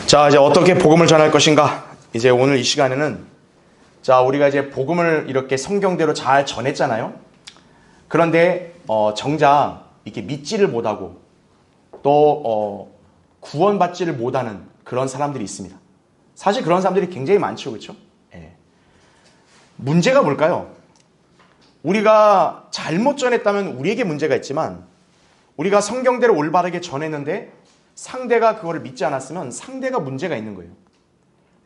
자, 이제 어떻게 복음을 전할 것인가? 이제 오늘 이 시간에는 자, 우리가 이제 복음을 이렇게 성경대로 잘 전했잖아요. 그런데 정작 이렇게 믿지를 못하고 또 구원받지를 못하는 그런 사람들이 있습니다. 사실 그런 사람들이 굉장히 많죠, 그렇죠? 예. 문제가 뭘까요? 우리가 잘못 전했다면 우리에게 문제가 있지만 우리가 성경대로 올바르게 전했는데 상대가 그거를 믿지 않았으면 상대가 문제가 있는 거예요.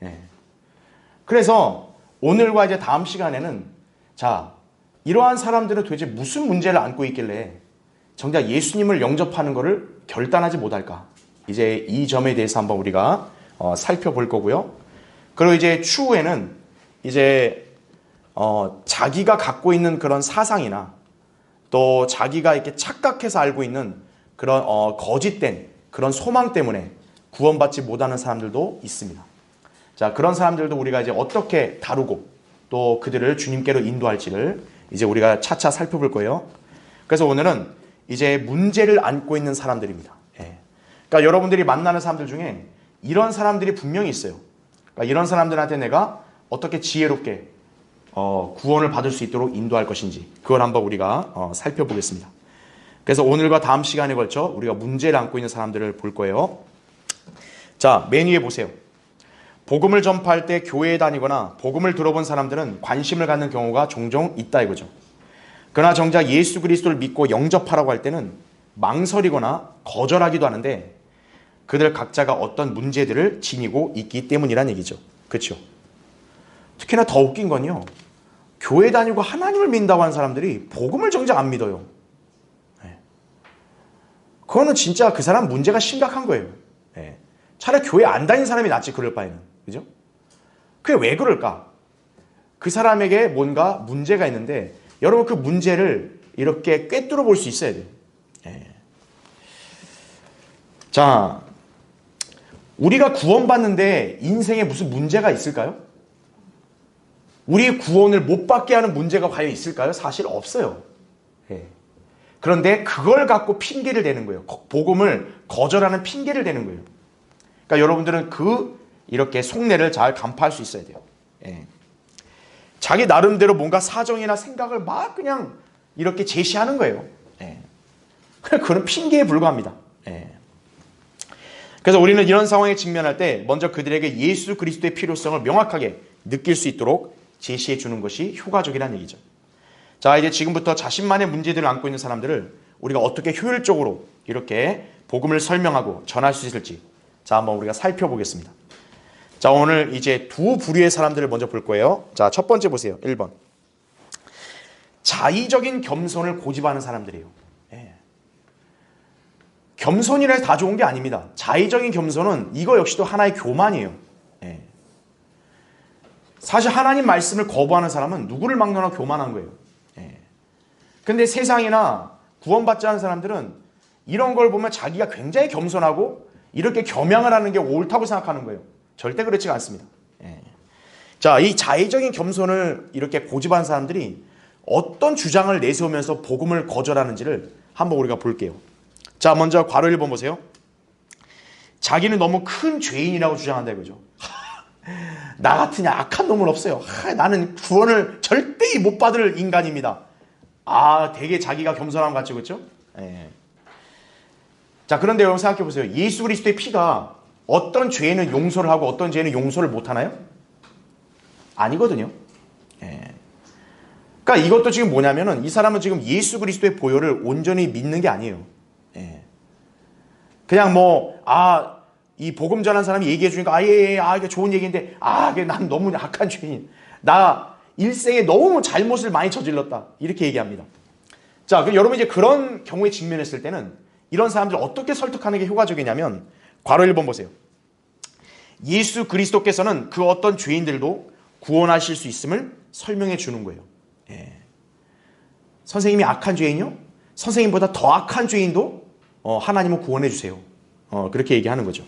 예. 그래서 오늘과 이제 다음 시간에는 자, 이러한 사람들은 도대체 무슨 문제를 안고 있길래 정작 예수님을 영접하는 것을 결단하지 못할까? 이제 이 점에 대해서 한번 우리가 살펴볼 거고요. 그리고 이제 추후에는 이제 자기가 갖고 있는 그런 사상이나 또 자기가 이렇게 착각해서 알고 있는 그런 거짓된 그런 소망 때문에 구원받지 못하는 사람들도 있습니다. 자, 그런 사람들도 우리가 이제 어떻게 다루고 또 그들을 주님께로 인도할지를 이제 우리가 차차 살펴볼 거예요. 그래서 오늘은 이제 문제를 안고 있는 사람들입니다. 예. 그러니까 여러분들이 만나는 사람들 중에 이런 사람들이 분명히 있어요. 그러니까 이런 사람들한테 내가 어떻게 지혜롭게 구원을 받을 수 있도록 인도할 것인지 그걸 한번 우리가 살펴보겠습니다. 그래서 오늘과 다음 시간에 걸쳐 우리가 문제를 안고 있는 사람들을 볼 거예요. 자, 맨 위에 보세요. 복음을 전파할 때 교회에 다니거나 복음을 들어본 사람들은 관심을 갖는 경우가 종종 있다 이거죠. 그러나 정작 예수 그리스도를 믿고 영접하라고 할 때는 망설이거나 거절하기도 하는데 그들 각자가 어떤 문제들을 지니고 있기 때문이란 얘기죠. 그렇죠? 특히나 더 웃긴 건요. 교회 다니고 하나님을 믿는다고 하는 사람들이 복음을 정작 안 믿어요. 그거는 진짜 그 사람 문제가 심각한 거예요. 예. 차라리 교회 안 다니는 사람이 낫지 그럴 바에는. 그죠? 그게 왜 그럴까? 그 사람에게 뭔가 문제가 있는데 여러분 그 문제를 이렇게 꿰뚫어 볼 수 있어야 돼요. 예. 자, 우리가 구원받는데 인생에 무슨 문제가 있을까요? 우리 구원을 못 받게 하는 문제가 과연 있을까요? 사실 없어요. 예. 그런데 그걸 갖고 핑계를 대는 거예요. 복음을 거절하는 핑계를 대는 거예요. 그러니까 여러분들은 이렇게 속내를 잘 간파할 수 있어야 돼요. 예. 자기 나름대로 뭔가 사정이나 생각을 막 그냥 이렇게 제시하는 거예요. 예. 그건 핑계에 불과합니다. 예. 그래서 우리는 이런 상황에 직면할 때 먼저 그들에게 예수 그리스도의 필요성을 명확하게 느낄 수 있도록 제시해 주는 것이 효과적이라는 얘기죠. 자, 이제 지금부터 자신만의 문제들을 안고 있는 사람들을 우리가 어떻게 효율적으로 이렇게 복음을 설명하고 전할 수 있을지 자, 한번 우리가 살펴보겠습니다. 자, 오늘 이제 두 부류의 사람들을 먼저 볼 거예요. 자, 첫 번째 보세요. 1번. 자의적인 겸손을 고집하는 사람들이에요. 예. 겸손이라 해서 다 좋은 게 아닙니다. 자의적인 겸손은 이거 역시도 하나의 교만이에요. 예. 사실 하나님 말씀을 거부하는 사람은 누구를 막론하고 교만한 거예요. 근데 세상이나 구원받지 않은 사람들은 이런 걸 보면 자기가 굉장히 겸손하고 이렇게 겸양을 하는 게 옳다고 생각하는 거예요. 절대 그렇지가 않습니다. 예. 자, 이 자의적인 겸손을 이렇게 고집하는 사람들이 어떤 주장을 내세우면서 복음을 거절하는지를 한번 우리가 볼게요. 자, 먼저 괄호 1번 보세요. 자기는 너무 큰 죄인이라고 주장한다 이거죠. 나 같은 악한 놈은 없어요. 나는 구원을 절대 못 받을 인간입니다. 되게 자기가 겸손한 것 같죠, 그렇죠? 예. 자, 그런데 여러분 생각해 보세요. 예수 그리스도의 피가 어떤 죄는 용서를 하고 어떤 죄는 용서를 못 하나요? 아니거든요. 예. 그러니까 이것도 지금 뭐냐면은 이 사람은 지금 예수 그리스도의 보혈을 온전히 믿는 게 아니에요. 예. 그냥 이 복음 전한 사람이 얘기해 주니까 이게 좋은 얘기인데 난 너무 악한 죄인. 나 일생에 너무 잘못을 많이 저질렀다. 이렇게 얘기합니다. 자, 그럼 여러분 이제 그런 경우에 직면했을 때는 이런 사람들을 어떻게 설득하는 게 효과적이냐면 괄호 1번 보세요. 예수 그리스도께서는 그 어떤 죄인들도 구원하실 수 있음을 설명해 주는 거예요. 예. 선생님이 악한 죄인이요? 선생님보다 더 악한 죄인도 하나님은 구원해 주세요. 그렇게 얘기하는 거죠.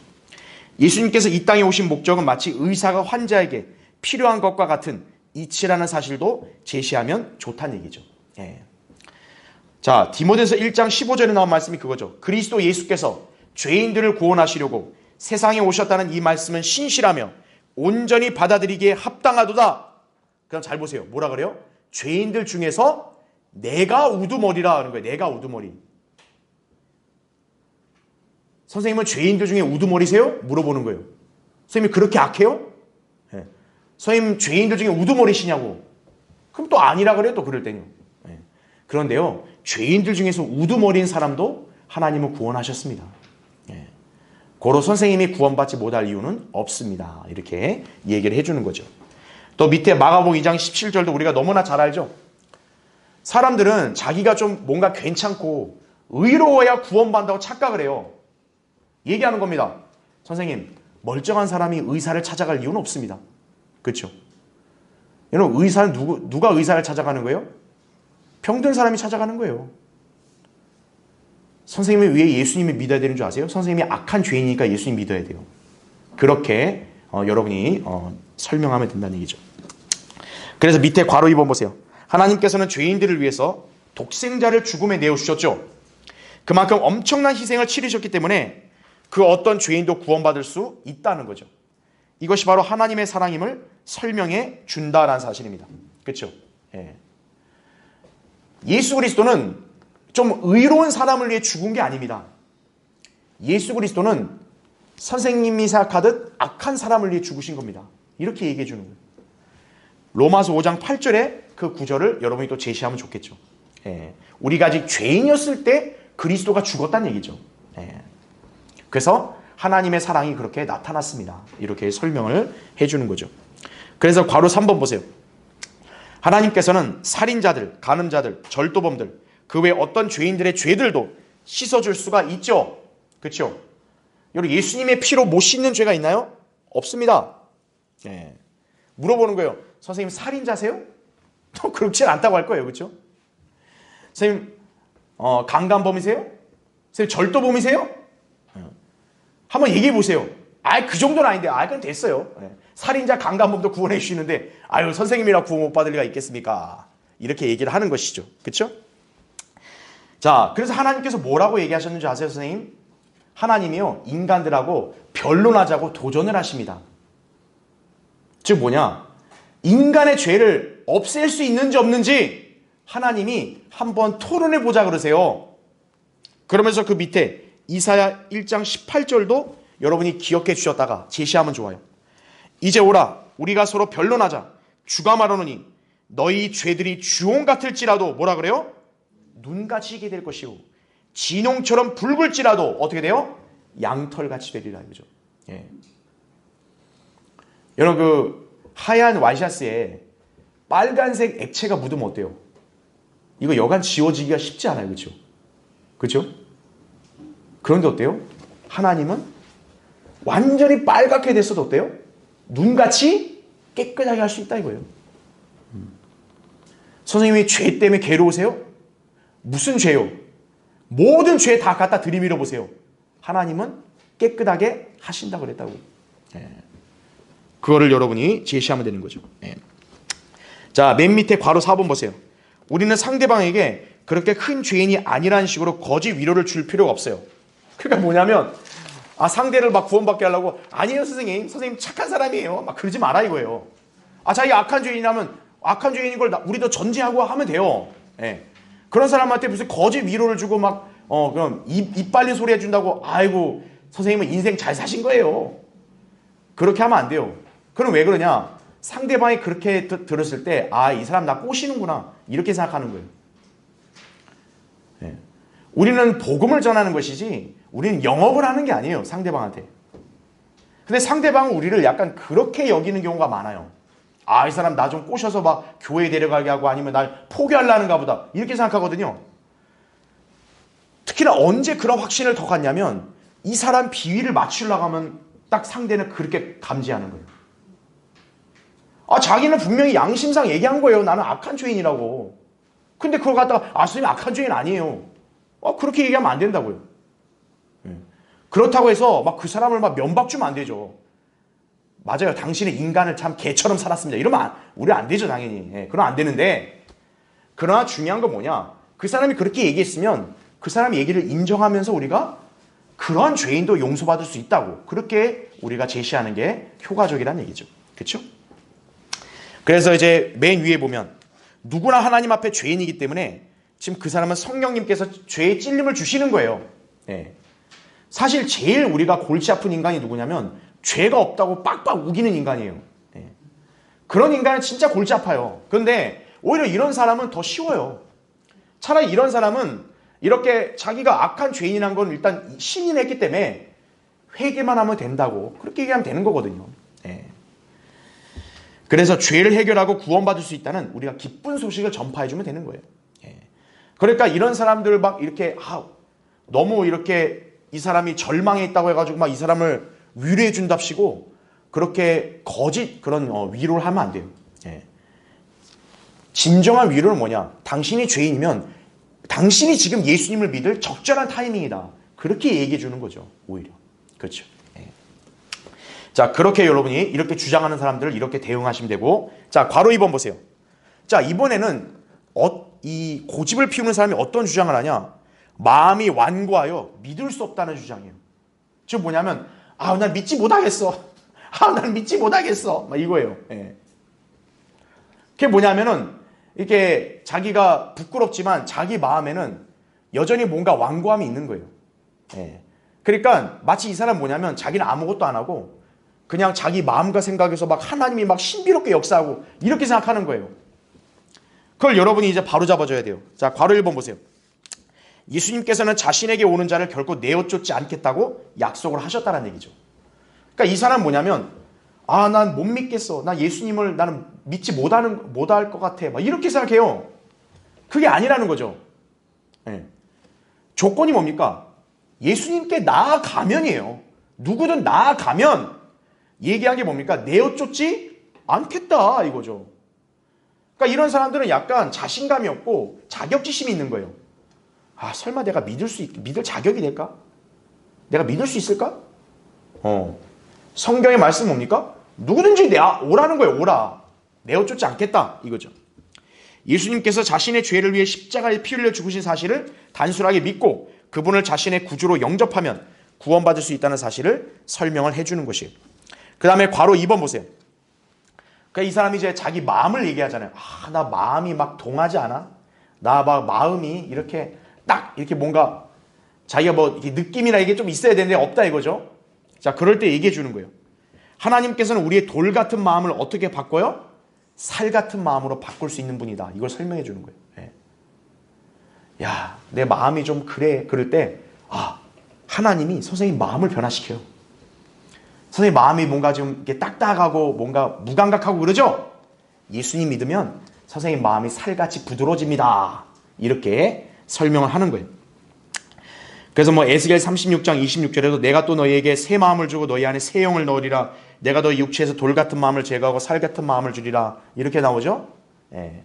예수님께서 이 땅에 오신 목적은 마치 의사가 환자에게 필요한 것과 같은 이치라는 사실도 제시하면 좋다는 얘기죠. 예. 자, 디모데서 1장 15절에 나온 말씀이 그거죠. 그리스도 예수께서 죄인들을 구원하시려고 세상에 오셨다는 이 말씀은 신실하며 온전히 받아들이기에 합당하도다. 그럼 잘 보세요. 뭐라 그래요? 죄인들 중에서 내가 우두머리라 하는 거예요. 내가 우두머리. 선생님은 죄인들 중에 우두머리세요? 물어보는 거예요. 선생님이 그렇게 악해요? 네. 선생님 죄인들 중에 우두머리시냐고. 그럼 또 아니라 그래요. 또 그럴 때는. 네. 그런데요. 죄인들 중에서 우두머리인 사람도 하나님은 구원하셨습니다. 네. 고로 선생님이 구원받지 못할 이유는 없습니다. 이렇게 얘기를 해주는 거죠. 또 밑에 마가복음 2장 17절도 우리가 너무나 잘 알죠. 사람들은 자기가 좀 뭔가 괜찮고 의로워야 구원받는다고 착각을 해요. 얘기하는 겁니다. 선생님, 멀쩡한 사람이 의사를 찾아갈 이유는 없습니다. 그렇죠? 여러분, 의사는 누가 의사를 찾아가는 거예요? 병든 사람이 찾아가는 거예요. 선생님이 왜 예수님을 믿어야 되는 줄 아세요? 선생님이 악한 죄인이니까 예수님 믿어야 돼요. 그렇게 여러분이 설명하면 된다는 얘기죠. 그래서 밑에 괄호 2번 보세요. 하나님께서는 죄인들을 위해서 독생자를 죽음에 내어주셨죠. 그만큼 엄청난 희생을 치르셨기 때문에 그 어떤 죄인도 구원받을 수 있다는 거죠. 이것이 바로 하나님의 사랑임을 설명해 준다라는 사실입니다. 그렇죠? 예. 예수 그리스도는 좀 의로운 사람을 위해 죽은 게 아닙니다. 예수 그리스도는 선생님이 생각하듯 악한 사람을 위해 죽으신 겁니다. 이렇게 얘기해 주는 거예요. 로마서 5장 8절에 그 구절을 여러분이 또 제시하면 좋겠죠. 예. 우리가 아직 죄인이었을 때 그리스도가 죽었다는 얘기죠. 예. 그래서 하나님의 사랑이 그렇게 나타났습니다. 이렇게 설명을 해주는 거죠. 그래서 괄호 3번 보세요. 하나님께서는 살인자들, 간음자들, 절도범들, 그 외 어떤 죄인들의 죄들도 씻어줄 수가 있죠. 그렇죠? 여러분, 예수님의 피로 못 씻는 죄가 있나요? 없습니다. 예. 물어보는 거예요. 선생님 살인자세요? 또 그렇지 않다고 할 거예요. 그렇죠? 선생님 강간범이세요? 선생님 절도범이세요? 한번 얘기해 보세요. 그 정도는 아닌데. 그건 됐어요. 예. 살인자 강간범도 구원해 주시는데 선생님이라 구원 못 받을 리가 있겠습니까? 이렇게 얘기를 하는 것이죠. 그렇죠? 자, 그래서 하나님께서 뭐라고 얘기하셨는지 아세요, 선생님? 하나님이요, 인간들하고 변론하자고 도전을 하십니다. 즉 뭐냐? 인간의 죄를 없앨 수 있는지 없는지 하나님이 한번 토론해 보자 그러세요. 그러면서 그 밑에 이사야 1장 18절도 여러분이 기억해 주셨다가 제시하면 좋아요. 이제 오라, 우리가 서로 변론하자. 주가 말하노니 너희 죄들이 주홍 같을지라도 뭐라 그래요? 눈같이 희게 될 것이고 진홍처럼 붉을지라도 어떻게 돼요? 양털같이 되리라 이거죠. 예. 여러분 그 하얀 와이셔츠에 빨간색 액체가 묻으면 어때요? 이거 여간 지워지기가 쉽지 않아요. 그렇죠? 그렇죠? 그런데 어때요? 하나님은 완전히 빨갛게 됐어도 어때요? 눈같이 깨끗하게 할 수 있다 이거예요. 선생님이 죄 때문에 괴로우세요? 무슨 죄요? 모든 죄 다 갖다 들이밀어 보세요. 하나님은 깨끗하게 하신다고 그랬다고. 예. 그거를 여러분이 제시하면 되는 거죠. 예. 자, 맨 밑에 괄호 4번 보세요. 우리는 상대방에게 그렇게 큰 죄인이 아니라는 식으로 거짓 위로를 줄 필요가 없어요. 그러니까 뭐냐면 상대를 막 구원받게 하려고 아니에요 선생님 착한 사람이에요 막 그러지 마라 이거예요. 자기가 악한 죄인이라면 악한 죄인인 걸 우리도 전제하고 하면 돼요. 예. 그런 사람한테 무슨 거짓 위로를 주고 막 그럼 입 빨린 소리 해준다고 아이고 선생님은 인생 잘 사신 거예요. 그렇게 하면 안 돼요. 그럼 왜 그러냐? 상대방이 그렇게 들었을 때 이 사람 나 꼬시는구나 이렇게 생각하는 거예요. 예. 우리는 복음을 전하는 것이지 우리는 영업을 하는 게 아니에요. 상대방한테. 근데 상대방은 우리를 약간 그렇게 여기는 경우가 많아요. 이 사람 나 좀 꼬셔서 막 교회에 데려가게 하고 아니면 날 포기하려는가 보다 이렇게 생각하거든요. 특히나 언제 그런 확신을 더 갖냐면 이 사람 비위를 맞추려고 하면 딱 상대는 그렇게 감지하는 거예요. 자기는 분명히 양심상 얘기한 거예요. 나는 악한 죄인이라고. 근데 그걸 갖다가 선생님 악한 죄인 아니에요. 그렇게 얘기하면 안 된다고요. 그렇다고 해서 막 그 사람을 막 면박 주면 안 되죠. 맞아요. 당신은 인간을 참 개처럼 살았습니다. 이러면 우리 안 되죠, 당연히. 그러면 안 되는데, 그러나 중요한 건 뭐냐? 그 사람이 그렇게 얘기했으면 그 사람 얘기를 인정하면서 우리가 그런 죄인도 용서받을 수 있다고 그렇게 우리가 제시하는 게 효과적이라는 얘기죠. 그렇죠? 그래서 이제 맨 위에 보면 누구나 하나님 앞에 죄인이기 때문에 지금 그 사람은 성령님께서 죄의 찔림을 주시는 거예요. 예. 사실 제일 우리가 골치 아픈 인간이 누구냐면 죄가 없다고 빡빡 우기는 인간이에요. 예. 그런 인간은 진짜 골치 아파요. 그런데 오히려 이런 사람은 더 쉬워요. 차라리 이런 사람은 이렇게 자기가 악한 죄인이란 건 일단 신인했기 때문에 회개만 하면 된다고 그렇게 얘기하면 되는 거거든요. 예. 그래서 죄를 해결하고 구원받을 수 있다는 우리가 기쁜 소식을 전파해주면 되는 거예요. 예. 그러니까 이런 사람들 막 이렇게 너무 이렇게 이 사람이 절망에 있다고 해가지고 막 이 사람을 위로해 준답시고 그렇게 거짓 그런 위로를 하면 안 돼요. 예. 진정한 위로는 뭐냐? 당신이 죄인이면 당신이 지금 예수님을 믿을 적절한 타이밍이다. 그렇게 얘기해 주는 거죠. 오히려. 그렇죠. 예. 자, 그렇게 여러분이 이렇게 주장하는 사람들을 이렇게 대응하시면 되고, 자, 괄호 2번 보세요. 자, 이번에는 이 고집을 피우는 사람이 어떤 주장을 하냐? 마음이 완고하여 믿을 수 없다는 주장이에요. 지금 뭐냐면 난 믿지 못하겠어. 난 믿지 못하겠어. 막 이거예요. 예. 그게 뭐냐면은 이렇게 자기가 부끄럽지만 자기 마음에는 여전히 뭔가 완고함이 있는 거예요. 예. 그러니까 마치 이 사람 뭐냐면 자기는 아무것도 안 하고 그냥 자기 마음과 생각에서 막 하나님이 막 신비롭게 역사하고 이렇게 생각하는 거예요. 그걸 여러분이 이제 바로 잡아줘야 돼요. 자, 괄호 1번 보세요. 예수님께서는 자신에게 오는 자를 결코 내어쫓지 않겠다고 약속을 하셨다는 얘기죠. 그러니까 이 사람 뭐냐면 난 못 믿겠어. 나 예수님을 나는 믿지 못할 것 같아. 막 이렇게 생각해요. 그게 아니라는 거죠. 네. 조건이 뭡니까? 예수님께 나아가면이에요. 누구든 나아가면 얘기한 게 뭡니까? 내어쫓지 않겠다 이거죠. 그러니까 이런 사람들은 약간 자신감이 없고 자격지심이 있는 거예요. 설마 내가 믿을 자격이 될까? 내가 믿을 수 있을까? 성경의 말씀 뭡니까? 누구든지 오라는 거예요. 오라. 내어쫓지 않겠다. 이거죠. 예수님께서 자신의 죄를 위해 십자가에 피 흘려 죽으신 사실을 단순하게 믿고 그분을 자신의 구주로 영접하면 구원받을 수 있다는 사실을 설명을 해주는 것이에요. 그 다음에 괄호 2번 보세요. 그러니까 이 사람이 이제 자기 마음을 얘기하잖아요. 나 마음이 막 동하지 않아? 나 막 마음이 이렇게 딱 이렇게 뭔가 자기가 뭐 이렇게 느낌이나 이게 좀 있어야 되는데 없다 이거죠. 자, 그럴 때 얘기해 주는 거예요. 하나님께서는 우리의 돌 같은 마음을 어떻게 바꿔요? 살 같은 마음으로 바꿀 수 있는 분이다. 이걸 설명해 주는 거예요. 예. 야, 내 마음이 좀 그래. 그럴 때 하나님이 선생님 마음을 변화시켜요. 선생님 마음이 뭔가 좀 이렇게 딱딱하고 뭔가 무감각하고 그러죠? 예수님 믿으면 선생님 마음이 살같이 부드러워집니다. 이렇게 설명을 하는 거예요. 그래서 에스겔 36장 26절에도 내가 또 너희에게 새 마음을 주고 너희 안에 새 영을 넣으리라. 내가 너희 육체에서 돌 같은 마음을 제거하고 살 같은 마음을 주리라. 이렇게 나오죠. 예.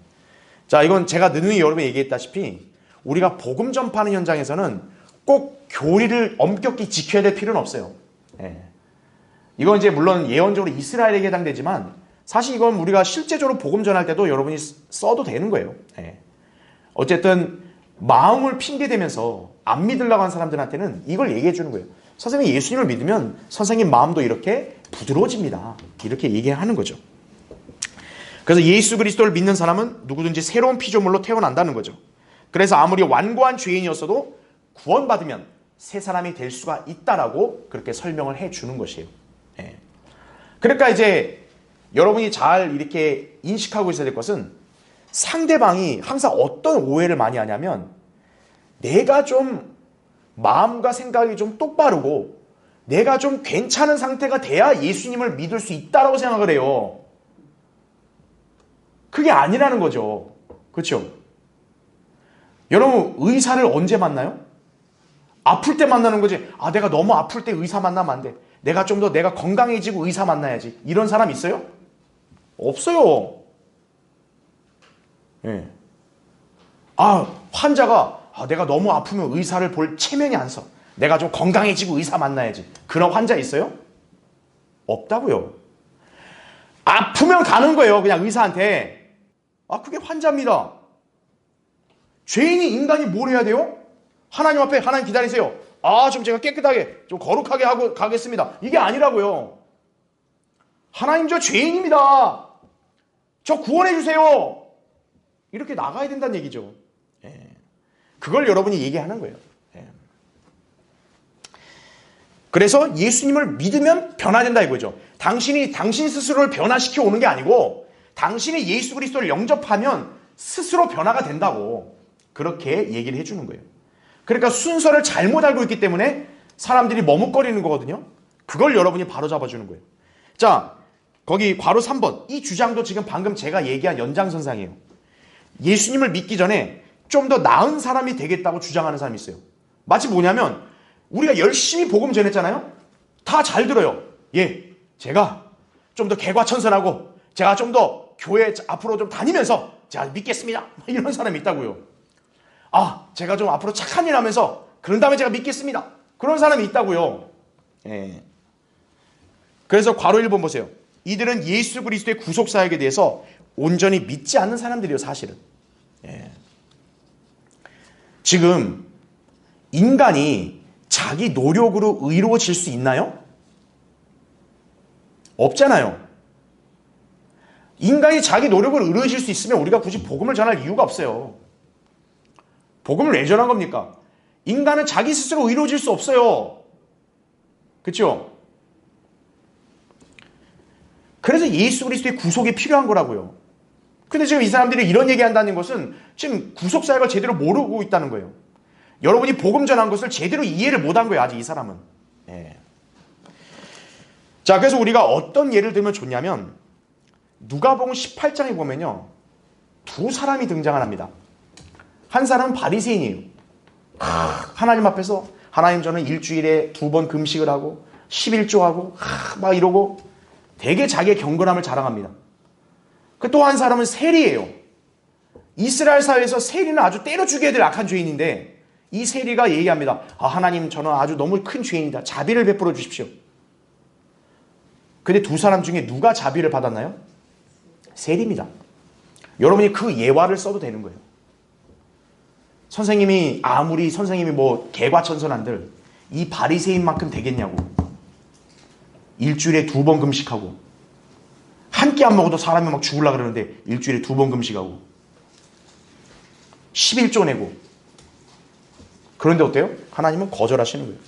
자, 이건 제가 누누이 여러분에 얘기했다시피 우리가 복음 전파하는 현장에서는 꼭 교리를 엄격히 지켜야 될 필요는 없어요. 예. 이건 이제 물론 예언적으로 이스라엘에게 해당되지만 사실 이건 우리가 실제적으로 복음 전할 때도 여러분이 써도 되는 거예요. 예. 어쨌든 마음을 핑계대면서 안 믿으려고 하는 사람들한테는 이걸 얘기해 주는 거예요. 선생님이 예수님을 믿으면 선생님 마음도 이렇게 부드러워집니다. 이렇게 얘기하는 거죠. 그래서 예수 그리스도를 믿는 사람은 누구든지 새로운 피조물로 태어난다는 거죠. 그래서 아무리 완고한 죄인이었어도 구원받으면 새 사람이 될 수가 있다라고 그렇게 설명을 해 주는 것이에요. 예. 그러니까 이제 여러분이 잘 이렇게 인식하고 있어야 될 것은 상대방이 항상 어떤 오해를 많이 하냐면 내가 좀 마음과 생각이 좀 똑바르고 내가 좀 괜찮은 상태가 돼야 예수님을 믿을 수 있다라고 생각을 해요. 그게 아니라는 거죠. 그렇죠? 여러분 의사를 언제 만나요? 아플 때 만나는 거지. 내가 너무 아플 때 의사 만나면 안 돼. 내가 좀 더 내가 건강해지고 의사 만나야지. 이런 사람 있어요? 없어요. 예. 환자가 내가 너무 아프면 의사를 볼 체면이 안 서. 내가 좀 건강해지고 의사 만나야지. 그런 환자 있어요? 없다고요. 아프면 가는 거예요. 그냥 의사한테. 그게 환자입니다. 죄인이 인간이 뭘 해야 돼요? 하나님 앞에 하나님 기다리세요. 좀 제가 깨끗하게, 좀 거룩하게 하고 가겠습니다. 이게 아니라고요. 하나님, 저 죄인입니다. 저 구원해 주세요. 이렇게 나가야 된다는 얘기죠. 예. 그걸 여러분이 얘기하는 거예요. 예. 그래서 예수님을 믿으면 변화된다 이거죠. 당신이 당신 스스로를 변화시켜 오는 게 아니고 당신이 예수 그리스도를 영접하면 스스로 변화가 된다고 그렇게 얘기를 해주는 거예요. 그러니까 순서를 잘못 알고 있기 때문에 사람들이 머뭇거리는 거거든요. 그걸 여러분이 바로잡아주는 거예요. 자, 거기 괄호 3번. 이 주장도 지금 방금 제가 얘기한 연장선상이에요. 예수님을 믿기 전에 좀 더 나은 사람이 되겠다고 주장하는 사람이 있어요. 마치 뭐냐면 우리가 열심히 복음 전했잖아요. 다 잘 들어요. 예, 제가 좀 더 개과천선하고 제가 좀 더 교회 앞으로 좀 다니면서 제가 믿겠습니다. 이런 사람이 있다고요. 제가 좀 앞으로 착한 일 하면서 그런 다음에 제가 믿겠습니다. 그런 사람이 있다고요. 예. 그래서 괄호 1번 보세요. 이들은 예수 그리스도의 구속사역에 대해서 온전히 믿지 않는 사람들이에요, 사실은. 예. 지금 인간이 자기 노력으로 의로워질 수 있나요? 없잖아요. 인간이 자기 노력으로 의로워질 수 있으면 우리가 굳이 복음을 전할 이유가 없어요. 복음을 왜 전한 겁니까? 인간은 자기 스스로 의로워질 수 없어요. 그렇죠? 그래서 예수 그리스도의 구속이 필요한 거라고요. 근데 지금 이 사람들이 이런 얘기한다는 것은 지금 구속사역을 제대로 모르고 있다는 거예요. 여러분이 복음 전한 것을 제대로 이해를 못한 거예요, 아직 이 사람은. 예. 자, 그래서 우리가 어떤 예를 들면 좋냐면 누가복음 18장에 보면요, 두 사람이 등장을 합니다. 한 사람은 바리새인이에요. 하나님 앞에서 하나님, 저는 일주일에 2번 금식을 하고 11조하고 막 이러고 되게 자기의 경건함을 자랑합니다. 그 또 한 사람은 세리예요. 이스라엘 사회에서 세리는 아주 때려 죽여야 될 악한 죄인인데 이 세리가 얘기합니다. 하나님, 저는 아주 너무 큰 죄인이다. 자비를 베풀어 주십시오. 근데 두 사람 중에 누가 자비를 받았나요? 세리입니다. 여러분이 그 예화를 써도 되는 거예요. 선생님이 아무리 선생님이 뭐 개과천선한들 이 바리새인만큼 되겠냐고. 일주일에 2번 금식하고 한 끼 안 먹어도 사람이 막 죽으려고 그러는데 일주일에 2번 금식하고 11조 내고. 그런데 어때요? 하나님은 거절하시는 거예요.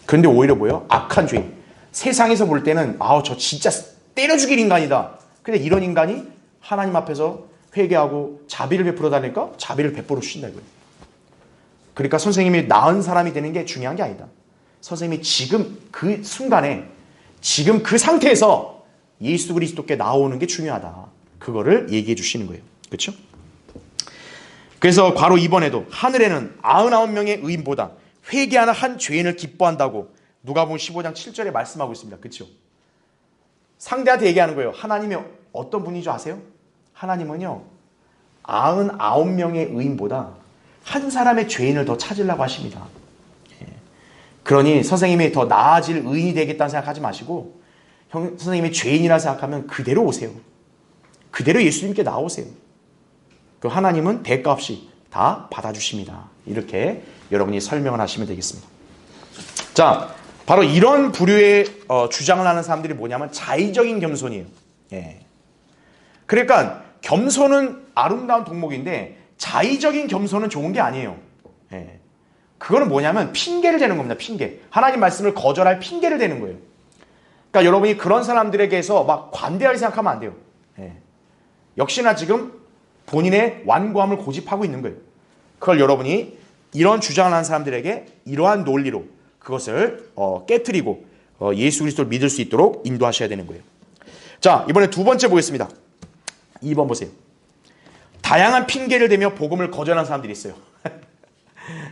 그런데 오히려 뭐예요? 악한 죄인. 세상에서 볼 때는 저 진짜 때려 죽일 인간이다. 근데 이런 인간이 하나님 앞에서 회개하고 자비를 베풀어 달라니까 자비를 베풀어 주신다 이거예요. 그러니까 선생님이 나은 사람이 되는 게 중요한 게 아니다. 선생님이 지금 그 순간에 지금 그 상태에서 예수 그리스도께 나오는 게 중요하다. 그거를 얘기해 주시는 거예요. 그렇죠? 그래서 괄호 2번에도 하늘에는 99명의 의인보다 회개하는 한 죄인을 기뻐한다고 누가복음 15장 7절에 말씀하고 있습니다. 그렇죠? 상대한테 얘기하는 거예요. 하나님이 어떤 분인 줄 아세요? 하나님은요, 99명의 의인보다 한 사람의 죄인을 더 찾으려고 하십니다. 그러니 선생님이 더 나아질 의인이 되겠다는 생각하지 마시고 선생님이 죄인이라 생각하면 그대로 오세요. 그대로 예수님께 나오세요. 그 하나님은 대가 없이 다 받아주십니다. 이렇게 여러분이 설명을 하시면 되겠습니다. 자, 바로 이런 부류의 주장을 하는 사람들이 뭐냐면 자의적인 겸손이에요. 예. 그러니까 겸손은 아름다운 덕목인데 자의적인 겸손은 좋은 게 아니에요. 예. 그거는 뭐냐면 핑계를 대는 겁니다. 핑계. 하나님 말씀을 거절할 핑계를 대는 거예요. 그러니까 여러분이 그런 사람들에게서 막 관대하게 생각하면 안 돼요. 예. 역시나 지금 본인의 완고함을 고집하고 있는 거예요. 그걸 여러분이 이런 주장을 하는 사람들에게 이러한 논리로 그것을 깨트리고 예수 그리스도를 믿을 수 있도록 인도하셔야 되는 거예요. 자, 이번에 두 번째 보겠습니다. 2번 보세요. 다양한 핑계를 대며 복음을 거절하는 사람들이 있어요.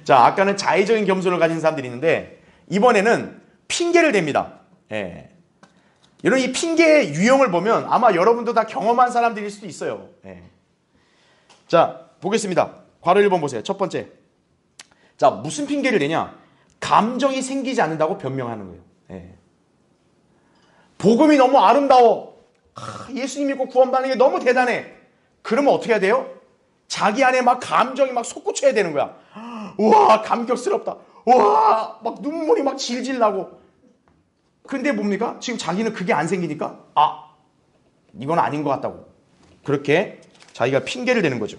자, 아까는 자의적인 겸손을 가진 사람들이 있는데 이번에는 핑계를 댑니다. 예. 이런 이 핑계의 유형을 보면 아마 여러분도 다 경험한 사람들일 수도 있어요. 예. 자, 보겠습니다. 괄호 1번 보세요. 첫 번째. 자, 무슨 핑계를 대냐? 감정이 생기지 않는다고 변명하는 거예요. 예. 복음이 너무 아름다워. 예수님 믿고 구원받는 게 너무 대단해. 그러면 어떻게 해야 돼요? 자기 안에 막 감정이 막 솟구쳐야 되는 거야. 우와, 감격스럽다. 우와, 막 눈물이 막 질질 나고. 근데 뭡니까? 지금 자기는 그게 안 생기니까, 이건 아닌 것 같다고. 그렇게 자기가 핑계를 대는 거죠.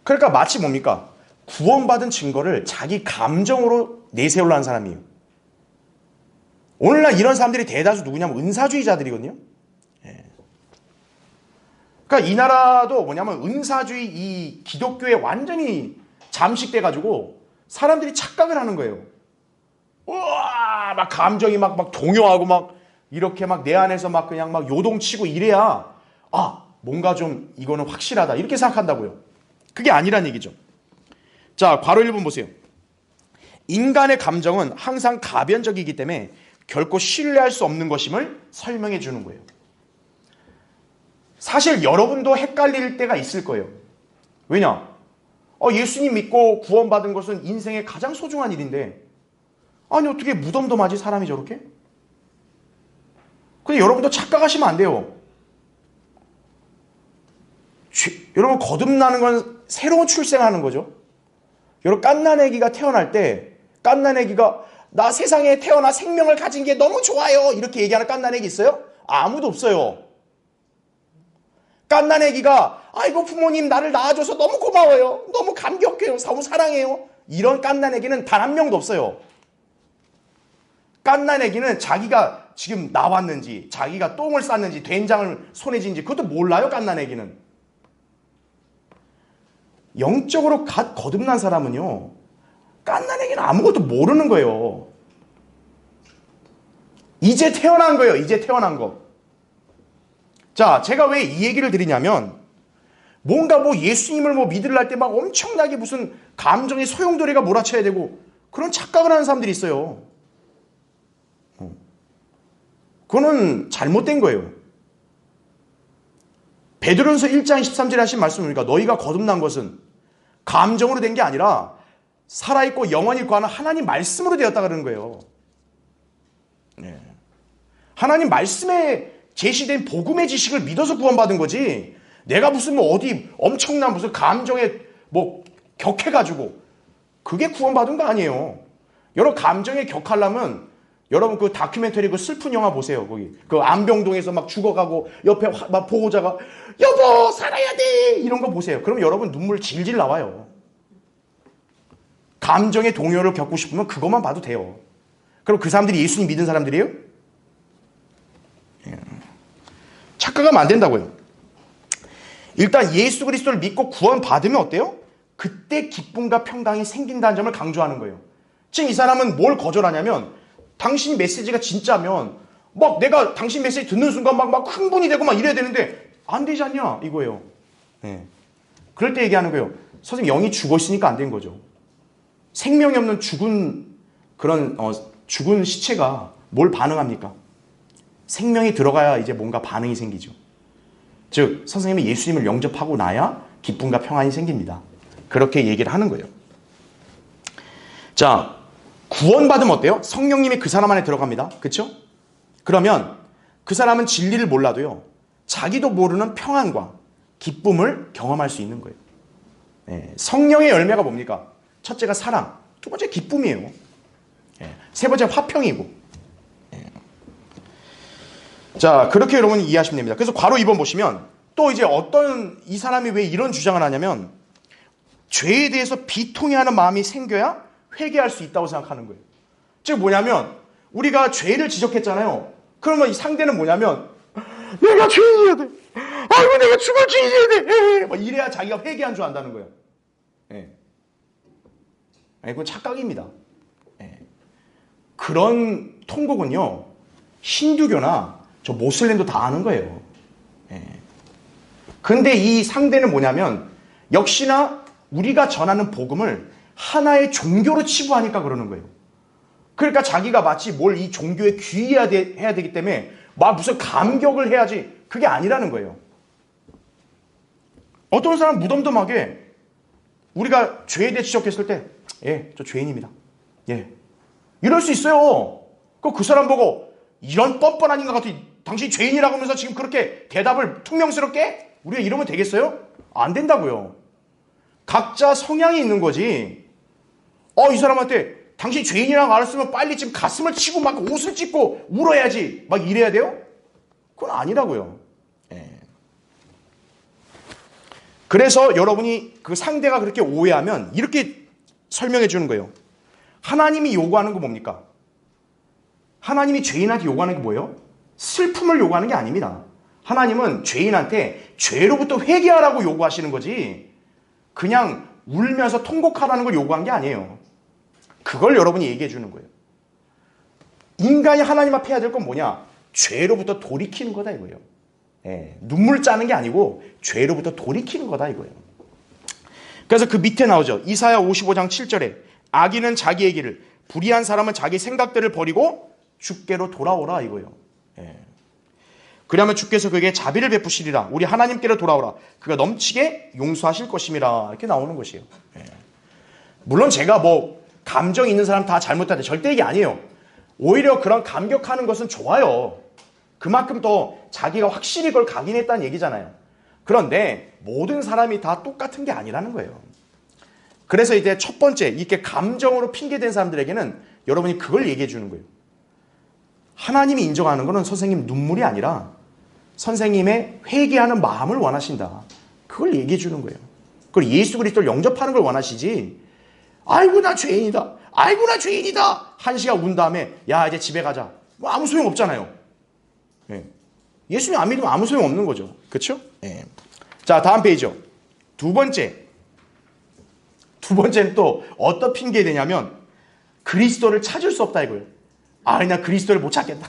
그러니까 마치 뭡니까? 구원받은 증거를 자기 감정으로 내세우려는 사람이에요. 오늘날 이런 사람들이 대다수 누구냐면 은사주의자들이거든요. 예. 그러니까 이 나라도 뭐냐면 은사주의 이 기독교에 완전히 잠식돼가지고 사람들이 착각을 하는 거예요. 우와, 막 감정이 막 동요하고 막 이렇게 막 내 안에서 막 그냥 막 요동치고 이래야 뭔가 좀 이거는 확실하다 이렇게 생각한다고요. 그게 아니란 얘기죠. 자, 괄호 1번 보세요. 인간의 감정은 항상 가변적이기 때문에 결코 신뢰할 수 없는 것임을 설명해 주는 거예요. 사실 여러분도 헷갈릴 때가 있을 거예요. 왜냐? 예수님 믿고 구원받은 것은 인생의 가장 소중한 일인데 아니 어떻게 무덤덤하지 사람이 저렇게? 근데 여러분도 착각하시면 안 돼요. 여러분 거듭나는 건 새로운 출생하는 거죠. 여러분 갓난아기가 태어날 때 갓난아기가 나 세상에 태어나 생명을 가진 게 너무 좋아요 이렇게 얘기하는 갓난아기 있어요? 아무도 없어요. 갓난아기가 아이고 부모님 나를 낳아줘서 너무 고마워요. 너무 감격해요. 너무 사랑해요. 이런 갓난아기는 단 한 명도 없어요. 갓난아기는 자기가 지금 나왔는지 자기가 똥을 쌌는지 된장을 손에 쥔지 그것도 몰라요. 갓난아기는. 영적으로 갓 거듭난 사람은요. 갓난아기는 아무것도 모르는 거예요. 이제 태어난 거예요. 이제 태어난 거. 자, 제가 왜 이 얘기를 드리냐면 뭔가 예수님을 믿으려 할 때 막 엄청나게 무슨 감정의 소용돌이가 몰아쳐야 되고 그런 착각을 하는 사람들이 있어요. 그거는 잘못된 거예요. 베드로전서 1장 13절에 하신 말씀입니까? 너희가 거듭난 것은 감정으로 된 게 아니라 살아있고 영원히 거하는 하나님 말씀으로 되었다 그러는 거예요. 네. 하나님 말씀에 제시된 복음의 지식을 믿어서 구원받은 거지 내가 무슨 어디 엄청난 무슨 감정에 격해가지고 그게 구원받은 거 아니에요. 여러분 감정에 격하려면 여러분 그 다큐멘터리 그 슬픈 영화 보세요. 거기 그 안병동에서 막 죽어가고 옆에 막 보호자가 여보 살아야 돼 이런 거 보세요. 그럼 여러분 눈물 질질 나와요. 감정의 동요를 겪고 싶으면 그것만 봐도 돼요. 그럼 그 사람들이 예수님 믿은 사람들이에요? 착각하면 안 된다고요. 일단 예수 그리스도를 믿고 구원받으면 어때요? 그때 기쁨과 평강이 생긴다는 점을 강조하는 거예요. 지금 이 사람은 뭘 거절하냐면 당신 메시지가 진짜면 내가 당신 메시지 듣는 순간 막 흥분이 되고 막 이래야 되는데 안 되지 않냐 이거예요. 네. 그럴 때 얘기하는 거예요. 선생님 영이 죽어 있으니까 안 된 거죠. 생명이 없는 죽은 시체가 뭘 반응합니까? 생명이 들어가야 이제 뭔가 반응이 생기죠. 즉 선생님이 예수님을 영접하고 나야 기쁨과 평안이 생깁니다. 그렇게 얘기를 하는 거예요. 자, 구원받으면 어때요? 성령님이 그 사람 안에 들어갑니다. 그렇죠? 그러면 그 사람은 진리를 몰라도요. 자기도 모르는 평안과 기쁨을 경험할 수 있는 거예요. 네, 성령의 열매가 뭡니까? 첫째가 사랑, 두 번째 기쁨이에요. 네, 세 번째 화평이고. 네. 자, 그렇게 여러분 이해하시면 됩니다. 그래서 괄호 2번 보시면 또 이제 어떤 이 사람이 왜 이런 주장을 하냐면 죄에 대해서 비통해하는 마음이 생겨야 회개할 수 있다고 생각하는 거예요. 즉 뭐냐면 우리가 죄를 지적했잖아요. 그러면 이 상대는 뭐냐면 내가 죄인이어야 돼. 아이고 내가 죽을 죄인이어야 돼. 이래야 자기가 회개한 줄 안다는 거예요. 네. 그건 착각입니다. 네. 그런 통곡은요. 힌두교나 저 모슬림도 다 아는 거예요. 네. 근데 이 상대는 뭐냐면 역시나 우리가 전하는 복음을 하나의 종교로 치부하니까 그러는 거예요. 그러니까 자기가 마치 뭘 이 종교에 귀의해야 해야 되기 때문에 막 무슨 감격을 해야지 그게 아니라는 거예요. 어떤 사람 무덤덤하게 우리가 죄에 대해 지적했을 때 예, 저 죄인입니다. 예. 이럴 수 있어요. 그 사람 보고 이런 뻔뻔한 인간 같은 당신이 죄인이라고 하면서 지금 그렇게 대답을 퉁명스럽게 우리가 이러면 되겠어요? 안 된다고요. 각자 성향이 있는 거지. 이 사람한테 당신 죄인이라고 알았으면 빨리 지금 가슴을 치고 막 옷을 찢고 울어야지. 막 이래야 돼요? 그건 아니라고요. 예. 그래서 여러분이 그 상대가 그렇게 오해하면 이렇게 설명해 주는 거예요. 하나님이 요구하는 거 뭡니까? 하나님이 죄인한테 요구하는 게 뭐예요? 슬픔을 요구하는 게 아닙니다. 하나님은 죄인한테 죄로부터 회개하라고 요구하시는 거지 그냥 울면서 통곡하라는 걸 요구한 게 아니에요. 그걸 여러분이 얘기해 주는 거예요. 인간이 하나님 앞에 해야 될 건 뭐냐? 죄로부터 돌이키는 거다 이거예요. 예, 눈물 짜는 게 아니고 죄로부터 돌이키는 거다 이거예요. 그래서 그 밑에 나오죠. 이사야 55장 7절에 악인은 자기의 길을, 불의한 사람은 자기 생각들을 버리고 주께로 돌아오라 이거예요. 예. 그러면 주께서 그에게 자비를 베푸시리라. 우리 하나님께로 돌아오라. 그가 넘치게 용서하실 것임이라. 이렇게 나오는 것이에요. 예. 물론 제가 뭐 감정 있는 사람 다 잘못하는데 절대 이게 아니에요. 오히려 그런 감격하는 것은 좋아요. 그만큼 더 자기가 확실히 그걸 각인했다는 얘기잖아요. 그런데 모든 사람이 다 똑같은 게 아니라는 거예요. 그래서 이제 첫 번째 이렇게 감정으로 핑계댄 사람들에게는 여러분이 그걸 얘기해 주는 거예요. 하나님이 인정하는 것은 선생님 눈물이 아니라 선생님의 회개하는 마음을 원하신다. 그걸 얘기해 주는 거예요. 그걸 예수 그리스도를 영접하는 걸 원하시지. 아이고 나 죄인이다. 아이고 나 죄인이다. 한 시간 운 다음에 야 이제 집에 가자. 뭐 아무 소용 없잖아요. 예. 예수님 안 믿으면 아무 소용 없는 거죠. 그렇죠? 예. 자 다음 페이지요. 두 번째는 또 어떤 핑계 되냐면 그리스도를 찾을 수 없다 이거예요. 나 그리스도를 못 찾겠다.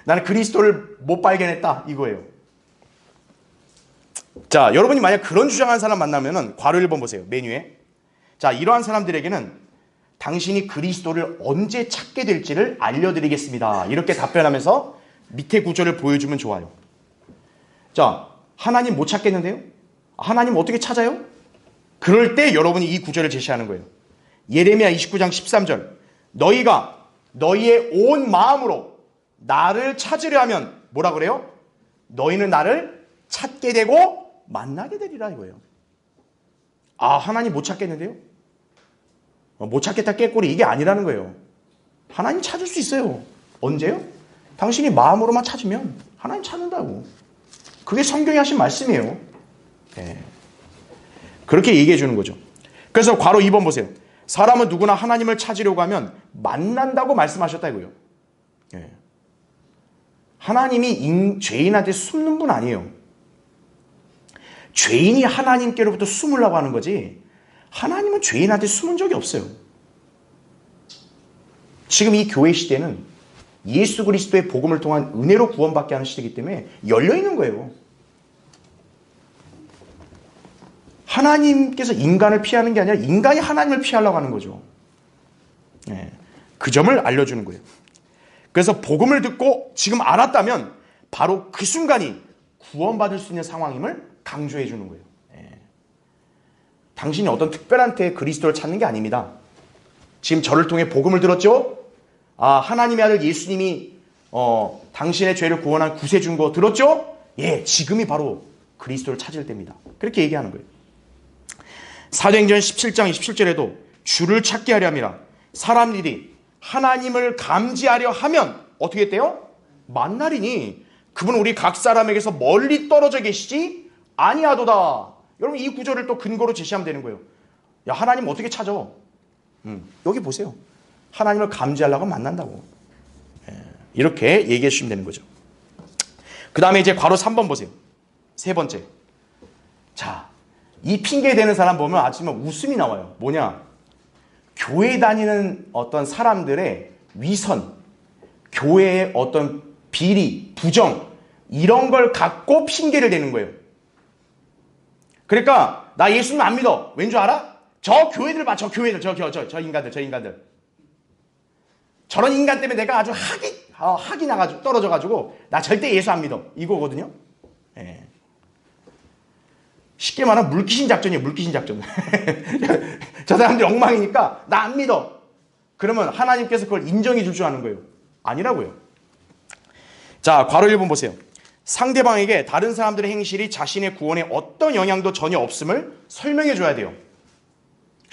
나는 그리스도를 못 발견했다 이거예요. 자 여러분이 만약 그런 주장하는 사람 만나면은 괄호 1번 보세요. 메뉴에. 자 이러한 사람들에게는 당신이 그리스도를 언제 찾게 될지를 알려드리겠습니다. 이렇게 답변하면서 밑에 구절을 보여주면 좋아요. 자 하나님 못 찾겠는데요? 하나님 어떻게 찾아요? 그럴 때 여러분이 이 구절을 제시하는 거예요. 예레미야 29장 13절 너희가 너희의 온 마음으로 나를 찾으려 하면 뭐라 그래요? 너희는 나를 찾게 되고 만나게 되리라 이거예요. 하나님 못 찾겠는데요? 못 찾겠다 깨꼬리 이게 아니라는 거예요. 하나님 찾을 수 있어요. 언제요? 당신이 마음으로만 찾으면 하나님 찾는다고. 그게 성경이 하신 말씀이에요. 네. 그렇게 얘기해 주는 거죠. 그래서 괄호 2번 보세요. 사람은 누구나 하나님을 찾으려고 하면 만난다고 말씀하셨다 이거예요. 네. 하나님이 죄인한테 숨는 분 아니에요. 죄인이 하나님께로부터 숨으려고 하는 거지 하나님은 죄인한테 숨은 적이 없어요. 지금 이 교회 시대는 예수 그리스도의 복음을 통한 은혜로 구원받게 하는 시대이기 때문에 열려있는 거예요. 하나님께서 인간을 피하는 게 아니라 인간이 하나님을 피하려고 하는 거죠. 네, 그 점을 알려주는 거예요. 그래서 복음을 듣고 지금 알았다면 바로 그 순간이 구원받을 수 있는 상황임을 강조해 주는 거예요. 네. 당신이 어떤 특별한 때에 그리스도를 찾는 게 아닙니다. 지금 저를 통해 복음을 들었죠? 하나님의 아들 예수님이 당신의 죄를 구원한 구세 준 거 들었죠? 예, 지금이 바로 그리스도를 찾을 때입니다. 그렇게 얘기하는 거예요. 사도행전 17장 27절에도 주를 찾게 하려 함이라. 사람들이 하나님을 감지하려 하면 어떻게 했대요? 만나리니 그분은 우리 각 사람에게서 멀리 떨어져 계시지 아니하도다. 여러분 이 구절을 또 근거로 제시하면 되는 거예요. 야 하나님 어떻게 찾아? 여기 보세요. 하나님을 감지하려고 만난다고. 이렇게 얘기해 주시면 되는 거죠. 그 다음에 이제 괄호 3번 보세요. 세 번째. 자, 이 핑계 대는 사람 보면 아침에 웃음이 나와요. 뭐냐? 교회 다니는 어떤 사람들의 위선, 교회의 어떤 비리, 부정 이런 걸 갖고 핑계를 대는 거예요. 그러니까 나 예수님 안 믿어. 왠 줄 알아? 저 교회들 봐. 저 교회들. 저 인간들. 저런 인간 때문에 내가 아주 학이 나가지고 떨어져가지고 나 절대 예수 안 믿어. 이거거든요. 예. 쉽게 말하면 물귀신 작전이에요. 물귀신 작전. 저 사람들이 엉망이니까 나 안 믿어. 그러면 하나님께서 그걸 인정해 줄 줄 아는 거예요. 아니라고요. 자, 괄호 1번 보세요. 상대방에게 다른 사람들의 행실이 자신의 구원에 어떤 영향도 전혀 없음을 설명해 줘야 돼요.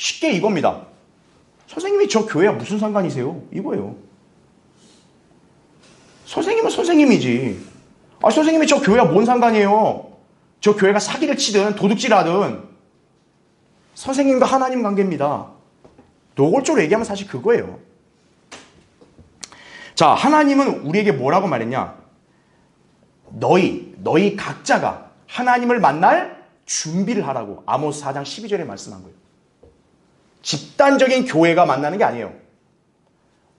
쉽게 이겁니다. 선생님이 저 교회와 무슨 상관이세요? 이거예요. 선생님은 선생님이지. 선생님이 저 교회와 뭔 상관이에요? 저 교회가 사기를 치든 도둑질하든 선생님과 하나님 관계입니다. 노골적으로 얘기하면 사실 그거예요. 자, 하나님은 우리에게 뭐라고 말했냐? 너희 각자가 하나님을 만날 준비를 하라고 아모스 4장 12절에 말씀한 거예요. 집단적인 교회가 만나는 게 아니에요.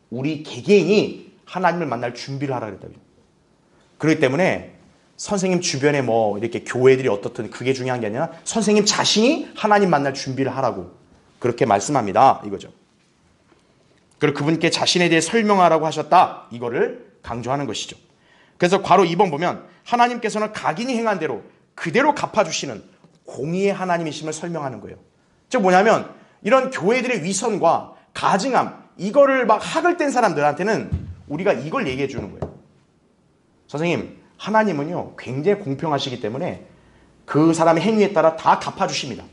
우리 개개인이 하나님을 만날 준비를 하라 그랬다고요. 그렇기 때문에 선생님 주변에 뭐 이렇게 교회들이 어떻든 그게 중요한 게 아니라 선생님 자신이 하나님 만날 준비를 하라고 그렇게 말씀합니다. 이거죠. 그리고 그분께 자신에 대해 설명하라고 하셨다. 이거를 강조하는 것이죠. 그래서 괄호 2번 보면 하나님께서는 각인이 행한 대로 그대로 갚아주시는 공의의 하나님이심을 설명하는 거예요. 즉 뭐냐면 이런 교회들의 위선과 가증함 이거를 막 학을 뗀 사람들한테는 우리가 이걸 얘기해 주는 거예요. 선생님, 하나님은요 굉장히 공평하시기 때문에 그 사람의 행위에 따라 다 갚아주십니다.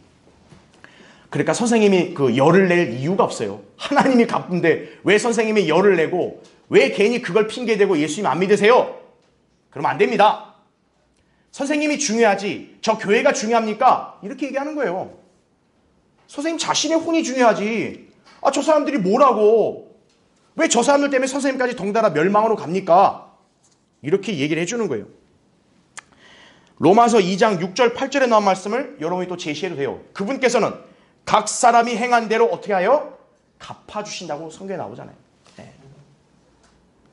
그러니까 선생님이 그 열을 낼 이유가 없어요. 하나님이 갚은데 왜 선생님이 열을 내고 왜 괜히 그걸 핑계대고 예수님 안 믿으세요? 그러면 안 됩니다. 선생님이 중요하지 저 교회가 중요합니까? 이렇게 얘기하는 거예요. 선생님 자신의 혼이 중요하지. 저 사람들이 뭐라고? 왜 저 사람들 때문에 선생님까지 덩달아 멸망으로 갑니까? 이렇게 얘기를 해주는 거예요. 로마서 2장 6절 8절에 나온 말씀을 여러분이 또 제시해도 돼요. 그분께서는 각 사람이 행한 대로 어떻게 하여? 갚아주신다고 성경에 나오잖아요. 네.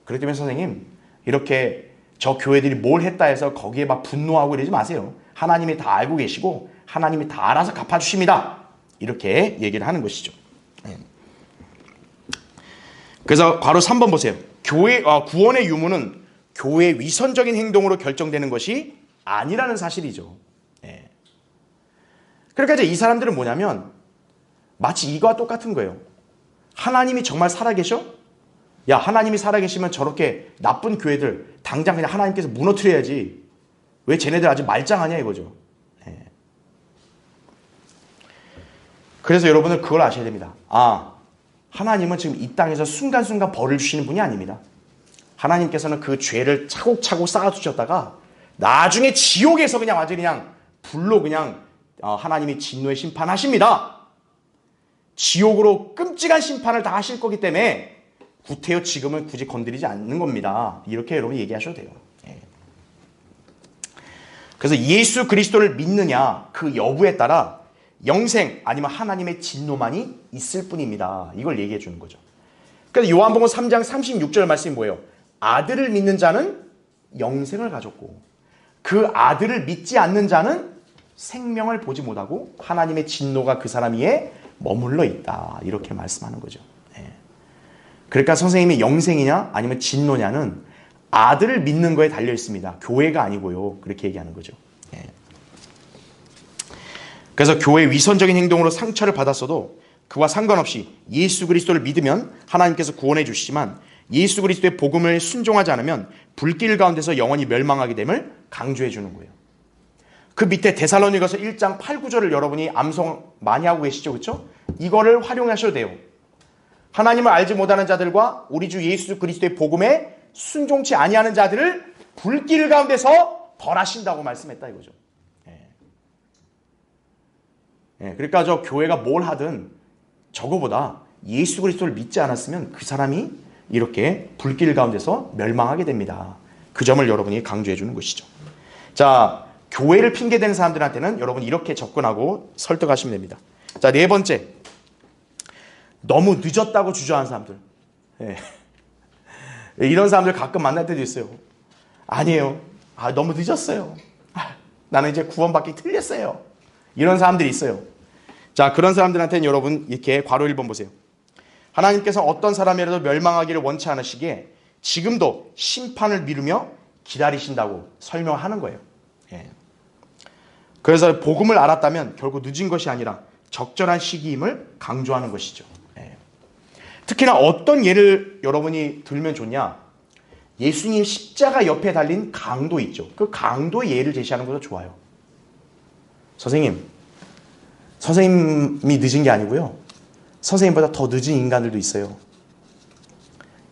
그렇기 때문에 선생님 이렇게 저 교회들이 뭘 했다 해서 거기에 막 분노하고 이러지 마세요. 하나님이 다 알고 계시고 하나님이 다 알아서 갚아주십니다. 이렇게 얘기를 하는 것이죠. 네. 그래서 괄호 3번 보세요. 구원의 유무는 교회 위선적인 행동으로 결정되는 것이 아니라는 사실이죠. 네. 그러니까 이제 이 사람들은 뭐냐면 마치 이거와 똑같은 거예요. 하나님이 정말 살아계셔? 야, 하나님이 살아계시면 저렇게 나쁜 교회들 당장 그냥 하나님께서 무너뜨려야지. 왜 쟤네들 아주 말짱하냐 이거죠. 네. 그래서 여러분은 그걸 아셔야 됩니다. 하나님은 지금 이 땅에서 순간순간 벌을 주시는 분이 아닙니다. 하나님께서는 그 죄를 차곡차곡 쌓아두셨다가 나중에 지옥에서 그냥 완전히 그냥 불로 그냥 하나님이 진노의 심판하십니다. 지옥으로 끔찍한 심판을 다 하실 거기 때문에 구태여 지금은 굳이 건드리지 않는 겁니다. 이렇게 여러분이 얘기하셔도 돼요. 예. 그래서 예수 그리스도를 믿느냐 그 여부에 따라 영생 아니면 하나님의 진노만이 있을 뿐입니다. 이걸 얘기해 주는 거죠. 그래서 요한복음 3장 36절 말씀이 뭐예요? 아들을 믿는 자는 영생을 가졌고 그 아들을 믿지 않는 자는 생명을 보지 못하고 하나님의 진노가 그 사람 위에 머물러 있다. 이렇게 말씀하는 거죠. 네. 그러니까 선생님이 영생이냐 아니면 진노냐는 아들을 믿는 거에 달려 있습니다. 교회가 아니고요. 그렇게 얘기하는 거죠. 네. 그래서 교회 위선적인 행동으로 상처를 받았어도 그와 상관없이 예수 그리스도를 믿으면 하나님께서 구원해 주시지만 예수 그리스도의 복음을 순종하지 않으면 불길 가운데서 영원히 멸망하게 됨을 강조해 주는 거예요. 그 밑에 데살로니가서 1장 8, 9절을 여러분이 암송 많이 하고 계시죠? 그렇죠? 이거를 활용하셔도 돼요. 하나님을 알지 못하는 자들과 우리 주 예수 그리스도의 복음에 순종치 아니하는 자들을 불길 가운데서 벌하신다고 말씀했다 이거죠. 그러니까 저 교회가 뭘 하든 저거보다 예수 그리스도를 믿지 않았으면 그 사람이 이렇게 불길 가운데서 멸망하게 됩니다. 그 점을 여러분이 강조해 주는 것이죠. 자, 교회를 핑계대는 사람들한테는 여러분 이렇게 접근하고 설득하시면 됩니다. 자, 네 번째. 너무 늦었다고 주저하는 사람들. 이런 사람들 가끔 만날 때도 있어요. 아니에요. 너무 늦었어요. 나는 이제 구원받기 틀렸어요. 이런 사람들이 있어요. 자, 그런 사람들한테는 여러분 이렇게 괄호 1번 보세요. 하나님께서 어떤 사람이라도 멸망하기를 원치 않으시기에 지금도 심판을 미루며 기다리신다고 설명하는 거예요. 그래서 복음을 알았다면 결국 늦은 것이 아니라 적절한 시기임을 강조하는 것이죠. 특히나 어떤 예를 여러분이 들면 좋냐? 예수님 십자가 옆에 달린 강도 있죠. 그 강도의 예를 제시하는 것도 좋아요. 선생님이 늦은 게 아니고요. 선생님보다 더 늦은 인간들도 있어요.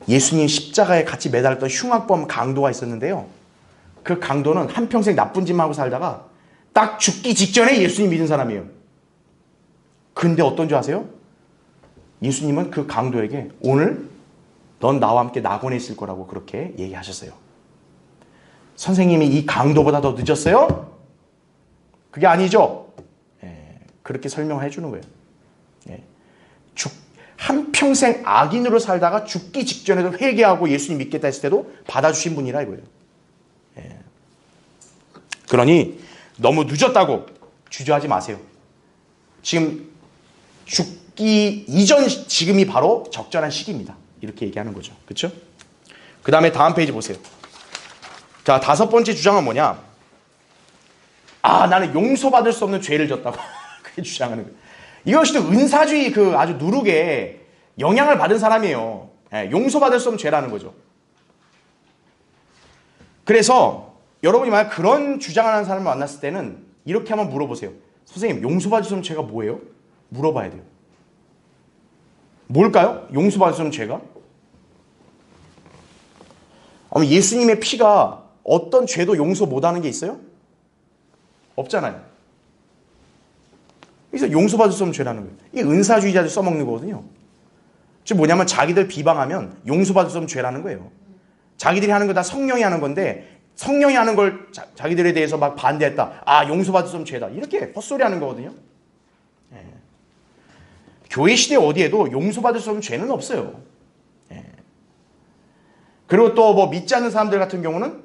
예수님 십자가에 같이 매달렸던 흉악범 강도가 있었는데요. 그 강도는 한평생 나쁜 짓만 하고 살다가 딱 죽기 직전에 예수님 믿은 사람이에요. 근데 어떤 줄 아세요? 예수님은 그 강도에게 오늘 넌 나와 함께 낙원에 있을 거라고 그렇게 얘기하셨어요. 선생님이 이 강도보다 더 늦었어요? 그게 아니죠. 그렇게 설명해 주는 거예요. 한평생 악인으로 살다가 죽기 직전에도 회개하고 예수님 믿겠다 했을 때도 받아주신 분이라 이거예요. 그러니 너무 늦었다고 주저하지 마세요. 지금 죽기 이전 지금이 바로 적절한 시기입니다. 이렇게 얘기하는 거죠. 그렇죠? 그 다음에 다음 페이지 보세요. 자, 5번째 주장은 뭐냐? 나는 용서받을 수 없는 죄를 졌다고 그렇게 주장하는 거예요. 이것이 또 은사주의 그 아주 누룩에 영향을 받은 사람이에요. 용서받을 수 없는 죄라는 거죠. 그래서 여러분이 만약 그런 주장하는 사람을 만났을 때는 이렇게 한번 물어보세요. 선생님, 용서받을 수 없는 죄가 뭐예요? 물어봐야 돼요. 뭘까요? 용서받을 수 없는 죄가? 예수님의 피가 어떤 죄도 용서 못하는 게 있어요? 없잖아요. 그래서 용서받을 수 없는 죄라는 거예요. 이게 은사주의자들 써먹는 거거든요. 즉 뭐냐면 자기들 비방하면 용서받을 수 없는 죄라는 거예요. 자기들이 하는 거 다 성령이 하는 건데 성령이 하는 걸 자기들에 대해서 막 반대했다. 용서받을 수 없는 죄다. 이렇게 헛소리 하는 거거든요. 교회 시대 어디에도 용서받을 수 없는 죄는 없어요. 그리고 또 뭐 믿지 않는 사람들 같은 경우는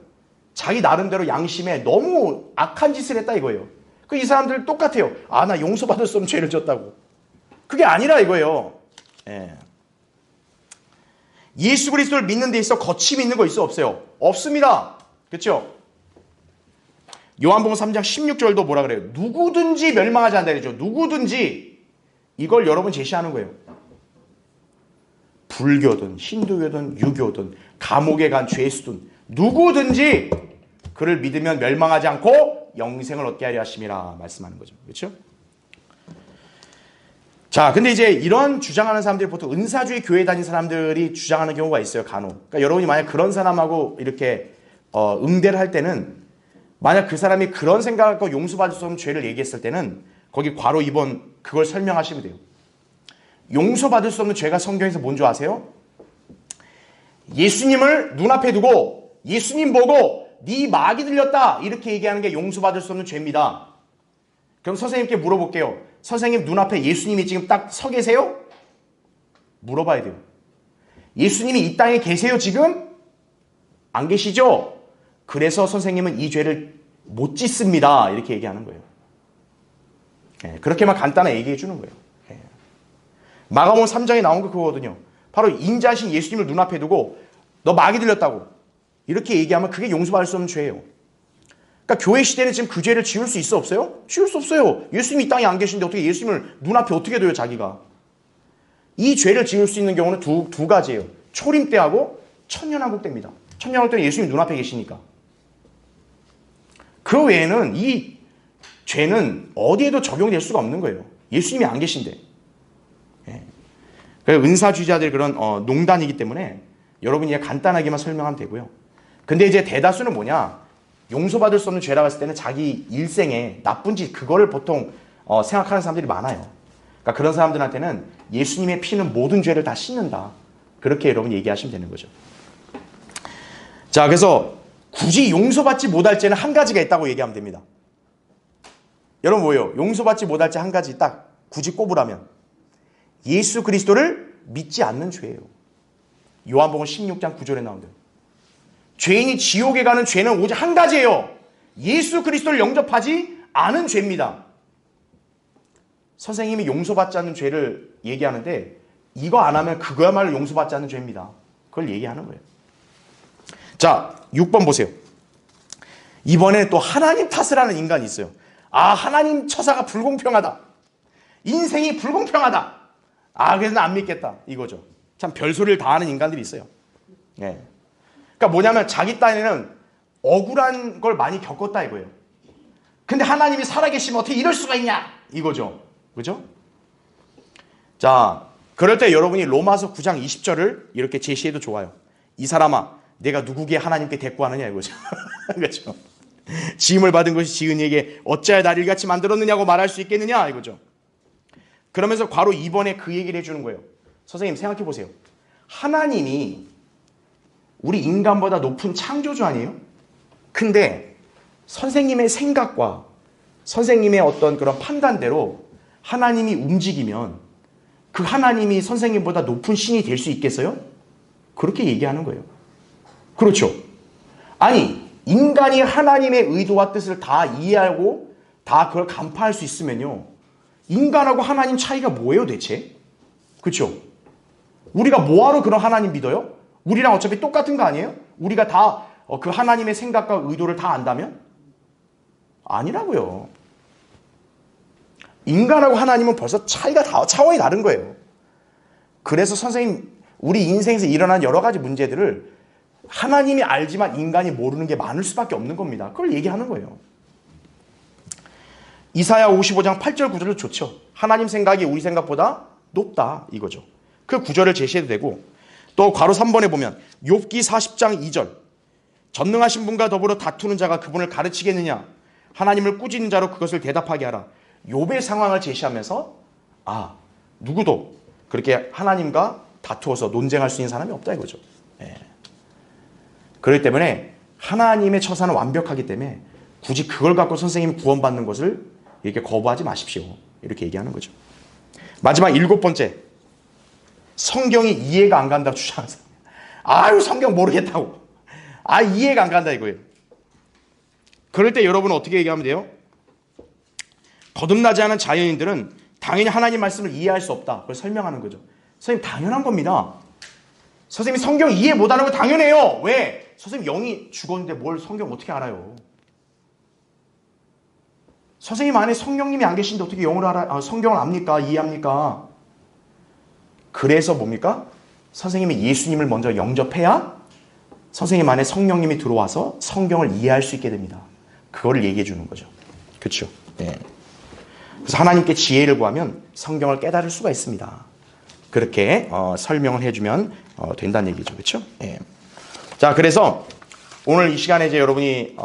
자기 나름대로 양심에 너무 악한 짓을 했다 이거예요. 이 사람들 똑같아요. 나 용서받을 수 없는 죄를 졌다고. 그게 아니라 이거예요. 예수 그리스도를 믿는 데 있어 거침이 있는 거 있어 없어요? 없습니다. 그렇죠? 요한복음 3장 16절도 뭐라 그래요? 누구든지 멸망하지 않는다 그러죠. 누구든지. 이걸 여러분 제시하는 거예요. 불교든 힌두교든 유교든 감옥에 간 죄수든 누구든지 그를 믿으면 멸망하지 않고 영생을 얻게 하려 하심이라 말씀하는 거죠. 그렇죠? 자, 근데 이제 이런 주장하는 사람들이 보통 은사주의 교회 다닌 사람들이 주장하는 경우가 있어요. 간혹. 그러니까 여러분이 만약 그런 사람하고 이렇게 응대를 할 때는 만약 그 사람이 그런 생각을 갖고 용서받을 수 없는 죄를 얘기했을 때는 거기 괄호 2번 그걸 설명하시면 돼요. 용서받을 수 없는 죄가 성경에서 뭔지 아세요? 예수님을 눈앞에 두고 예수님 보고 네 마귀 들렸다 이렇게 얘기하는 게 용서받을 수 없는 죄입니다. 그럼 선생님께 물어볼게요. 선생님 눈앞에 예수님이 지금 딱 서 계세요? 물어봐야 돼요. 예수님이 이 땅에 계세요 지금? 안 계시죠? 그래서 선생님은 이 죄를 못 짓습니다. 이렇게 얘기하는 거예요. 그렇게만 간단하게 얘기해 주는 거예요. 마가복음 3장에 나온 거 그거거든요. 바로 인자신 예수님을 눈앞에 두고 너 마귀 들렸다고 이렇게 얘기하면 그게 용서받을 수 없는 죄예요. 그러니까 교회 시대는 지금 그 죄를 지울 수 있어 없어요? 지울 수 없어요. 예수님이 이 땅에 안 계신데 어떻게 예수님을 눈앞에 어떻게 둬요 자기가. 이 죄를 지울 수 있는 경우는 두 가지예요. 초림 때하고 천년왕국 때입니다. 천년왕국 때는 예수님 눈앞에 계시니까. 그 외에는 이 죄는 어디에도 적용될 수가 없는 거예요. 예수님이 안 계신데. 그래서 은사주의자들의 그런 농단이기 때문에 여러분이 간단하게만 설명하면 되고요. 근데 이제 대다수는 뭐냐? 용서받을 수 없는 죄라고 했을 때는 자기 일생에 나쁜 짓 그거를 보통 생각하는 사람들이 많아요. 그러니까 그런 사람들한테는 예수님의 피는 모든 죄를 다 씻는다. 그렇게 여러분 얘기하시면 되는 거죠. 자, 그래서 굳이 용서받지 못할 죄는 한 가지가 있다고 얘기하면 됩니다. 여러분 뭐예요? 용서받지 못할 죄 한 가지 딱 굳이 꼽으라면 예수 그리스도를 믿지 않는 죄예요. 요한복음 16장 9절에 나온대요. 죄인이 지옥에 가는 죄는 오직 한 가지예요. 예수 그리스도를 영접하지 않은 죄입니다. 선생님이 용서받지 않는 죄를 얘기하는데 이거 안 하면 그거야말로 용서받지 않는 죄입니다. 그걸 얘기하는 거예요. 자, 6번 보세요. 이번에 또 하나님 탓을 하는 인간이 있어요. 하나님 처사가 불공평하다. 인생이 불공평하다. 그래서 나 안 믿겠다. 이거죠. 참 별소리를 다 하는 인간들이 있어요. 그러니까 뭐냐면 자기 딴에는 억울한 걸 많이 겪었다 이거예요. 근데 하나님이 살아계시면 어떻게 이럴 수가 있냐? 이거죠. 그죠? 자, 그럴 때 여러분이 로마서 9장 20절을 이렇게 제시해도 좋아요. 이 사람아, 내가 누구게 하나님께 대꾸하느냐 이거죠. 그렇죠. 지음을 받은 것이 지은 이에게 어찌하여 나를 같이 만들었느냐고 말할 수 있겠느냐 이거죠. 그러면서 괄호 2번에 그 얘기를 해주는 거예요. 선생님 생각해 보세요. 하나님이 우리 인간보다 높은 창조주 아니에요? 근데 선생님의 생각과 선생님의 어떤 그런 판단대로 하나님이 움직이면 그 하나님이 선생님보다 높은 신이 될 수 있겠어요? 그렇게 얘기하는 거예요. 그렇죠. 아니, 인간이 하나님의 의도와 뜻을 다 이해하고 다 그걸 간파할 수 있으면요. 인간하고 하나님 차이가 뭐예요, 대체? 그렇죠? 우리가 뭐하러 그런 하나님 믿어요? 우리랑 어차피 똑같은 거 아니에요? 우리가 다 그 하나님의 생각과 의도를 다 안다면? 아니라고요. 인간하고 하나님은 벌써 차원이 다른 거예요. 그래서 선생님, 우리 인생에서 일어난 여러 가지 문제들을 하나님이 알지만 인간이 모르는 게 많을 수밖에 없는 겁니다. 그걸 얘기하는 거예요. 이사야 55장 8절 9절도 좋죠. 하나님 생각이 우리 생각보다 높다 이거죠. 그 구절을 제시해도 되고, 또 괄호 3번에 보면 욥기 40장 2절 전능하신 분과 더불어 다투는 자가 그분을 가르치겠느냐, 하나님을 꾸짖는 자로 그것을 대답하게 하라. 욥의 상황을 제시하면서 누구도 그렇게 하나님과 다투어서 논쟁할 수 있는 사람이 없다 이거죠. 그렇기 때문에 하나님의 처사는 완벽하기 때문에 굳이 그걸 갖고 선생님이 구원받는 것을 이렇게 거부하지 마십시오. 이렇게 얘기하는 거죠. 마지막 7번째, 성경이 이해가 안 간다고 주장하는 사람. 아유, 성경 모르겠다고. 이해가 안 간다 이거예요. 그럴 때 여러분은 어떻게 얘기하면 돼요? 거듭나지 않은 자연인들은 당연히 하나님 말씀을 이해할 수 없다. 그걸 설명하는 거죠. 선생님, 당연한 겁니다. 선생님이 성경 이해 못하는 거 당연해요. 왜? 선생님 영이 죽었는데 뭘 성경 어떻게 알아요? 선생님 안에 성령님이 안 계신데 어떻게 성경을 압니까? 이해합니까? 그래서 뭡니까? 선생님이 예수님을 먼저 영접해야 선생님 안에 성령님이 들어와서 성경을 이해할 수 있게 됩니다. 그거를 얘기해 주는 거죠. 그렇죠? 네. 그래서 하나님께 지혜를 구하면 성경을 깨달을 수가 있습니다. 그렇게 설명을 해주면 된다는 얘기죠. 그렇죠? 네. 자, 그래서 오늘 이 시간에 이제 여러분이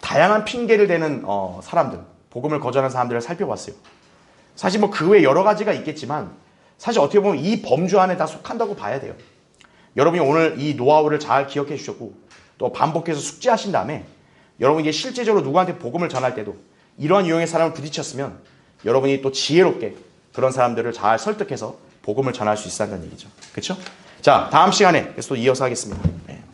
다양한 핑계를 대는 사람들, 복음을 거절하는 사람들을 살펴봤어요. 사실 뭐 그 외에 여러 가지가 있겠지만 사실 어떻게 보면 이 범주 안에 다 속한다고 봐야 돼요. 여러분이 오늘 이 노하우를 잘 기억해 주셨고 또 반복해서 숙지하신 다음에 여러분이 이게 실제적으로 누구한테 복음을 전할 때도 이러한 유형의 사람을 부딪혔으면 여러분이 또 지혜롭게 그런 사람들을 잘 설득해서 복음을 전할 수 있어야 한다는 얘기죠. 그렇죠? 자, 다음 시간에 계속 또 이어서 하겠습니다.